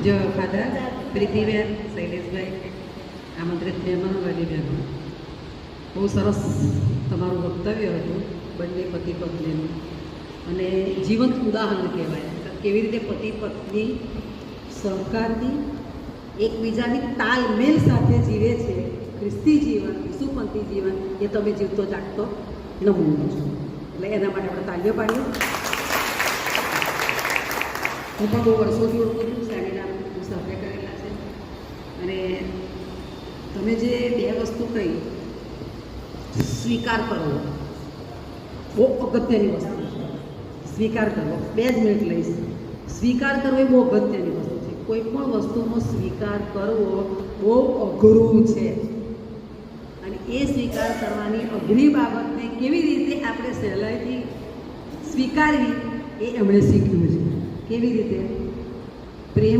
જો ફાધર, પ્રીતિબેન, શૈલેષભાઈ, આમંત્રિત મહેમાનો, વાલી બહેનો, બહુ સરસ તમારું વક્તવ્ય હતું બંને પતિ પત્નીનું, અને જીવંત ઉદાહરણ કહેવાય કેવી રીતે પતિ પત્ની સહકારથી એકબીજાની તાલમેલ સાથે જીવે છે. ખ્રિસ્તી જીવન, ઈસુપંથી જીવન એ તમે જીવતો જાગતો નમૂનો છો. એટલે એના માટે આપણે તાલીઓ પાડીએ. હું પણ બહુ વર્ષોથી ઓળખું છું, સેમિનાર હું સાથે કરેલા છે, અને તમે જે બે વસ્તુ કહી, સ્વીકાર કરવો બહુ અગત્યની વસ્તુ છે. સ્વીકાર કરવો, 2 જ મિનિટ લઈશ. સ્વીકાર કરવો એ બહુ અગત્યની વસ્તુ છે. કોઈ પણ વસ્તુનો સ્વીકાર કરવો બહુ અઘરું છે, અને એ સ્વીકાર કરવાની અઘરી બાબતને કેવી રીતે આપણે સહેલાઈથી સ્વીકારવી એ એમણે શીખ્યું છે. કેવી રીતે? પ્રેમ